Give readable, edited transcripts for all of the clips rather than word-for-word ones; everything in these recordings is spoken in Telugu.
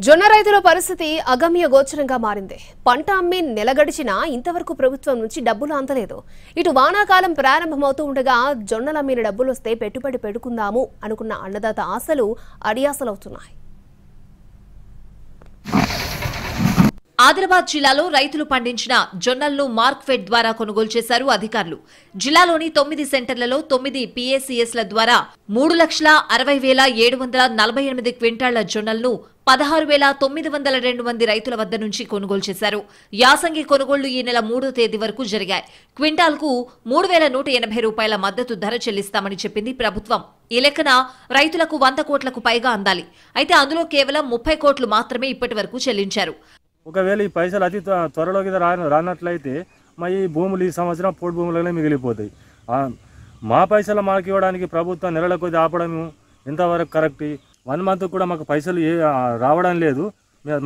జొన్న రైతుల పరిస్థితి అగమ్య గోచరంగా మారింది. పంట అమ్మి నెల గడిచినా ఇంతవరకు ప్రభుత్వం నుంచి డబ్బులు అందలేదు. ఇటు వానాకాలం ప్రారంభమవుతూ ఉండగా జొన్నల అమ్మిన డబ్బులు వస్తే పెట్టుబడి పెట్టుకుందాము అనుకున్న అన్నదాత ఆశలు అడియాసలవుతున్నాయి. ఆదిలాబాద్ జిల్లాలో రైతులు పండించిన జొన్నలను మార్క్ఫెడ్ ద్వారా కొనుగోలు చేశారు అధికారులు. జిల్లాలోని 9 సెంటర్లలో 9 PACSల ద్వారా 3,60,748 క్వింటాళ్ల జొన్నలను 16,902 మంది రైతుల వద్ద నుంచి కొనుగోలు చేశారు. యాసంగి కొనుగోళ్లు ఈ నెల 3వ తేదీ వరకు జరిగాయి. క్వింటాల్కు 3,180 రూపాయల మద్దతు ధర చెల్లిస్తామని చెప్పింది ప్రభుత్వం. ఈ లెక్కన రైతులకు 100 కోట్లకు పైగా అందాలి. అయితే అందులో కేవలం 30 కోట్లు మాత్రమే ఇప్పటి వరకు చెల్లించారు. ఒకవేళ ఈ పైసలు అతి త్వరలో రానట్లయితే మా ఈ భూములు ఈ సంవత్సరం పోటు భూములనే మిగిలిపోతాయి. మా పైసలు మాకు ఇవ్వడానికి ప్రభుత్వం నెలల కొద్ది ఆపడం ఎంతవరకు కరెక్ట్? 1 మంత్ కూడా మాకు పైసలు రావడం లేదు.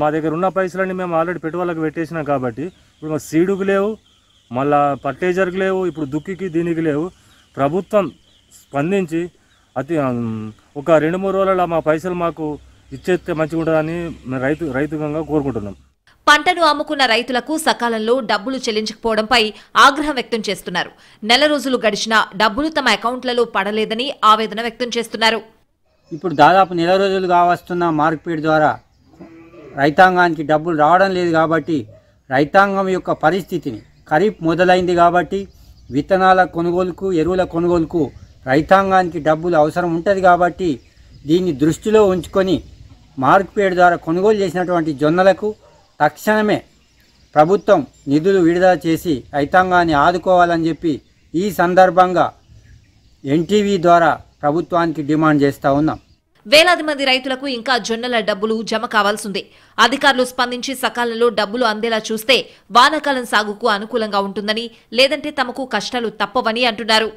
మా దగ్గర ఉన్న పైసలన్నీ మేము ఆల్రెడీ పెట్టుబడులకు పెట్టేసినాం కాబట్టి ఇప్పుడు మా సీడుకు లేవు, మళ్ళా పట్టేజర్కి లేవు, ఇప్పుడు దుక్కికి దీనికి లేవు. ప్రభుత్వం స్పందించి ఒక 2-3 రోజులలో మా పైసలు మాకు ఇచ్చేస్తే మంచిగా ఉంటుందని రైతుగా కోరుకుంటున్నాం. పంటను అమ్ముకున్న రైతులకు సకాలంలో డబ్బులు చెల్లించకపోవడంపై ఆగ్రహం వ్యక్తం చేస్తున్నారు. నెల రోజులు గడిచినా డబ్బులు తమ అకౌంట్లలో పడలేదని ఆవేదన వ్యక్తం చేస్తున్నారు. ఇప్పుడు దాదాపు నెల రోజులుగా వస్తున్న మార్కెట్ ద్వారా రైతాంగానికి డబ్బులు రావడం లేదు కాబట్టి రైతాంగం యొక్క పరిస్థితిని ఖరీఫ్ మొదలైంది కాబట్టి విత్తనాల కొనుగోలుకు ఎరువుల కొనుగోలుకు రైతాంగానికి డబ్బులు అవసరం ఉంటుంది కాబట్టి దీన్ని దృష్టిలో ఉంచుకొని మార్కెట్ ద్వారా కొనుగోలు చేసినటువంటి జొన్నలకు తక్షణమే ప్రభుత్వం నిధులు విడుదల చేసి రైతాంగాన్ని ఆదుకోవాలని చెప్పి ఈ సందర్భంగా ఎన్టీవీ ద్వారా ప్రభుత్వానికి డిమాండ్ చేస్తూ ఉన్నాం. వేలాది మంది రైతులకు ఇంకా జొన్నల డబ్బులు జమ కావాల్సిందే. అధికారులు స్పందించి సకాలంలో డబ్బులు అందేలా చూస్తే వానాకాలం సాగుకు అనుకూలంగా ఉంటుందని, లేదంటే తమకు కష్టాలు తప్పవని అంటున్నారు.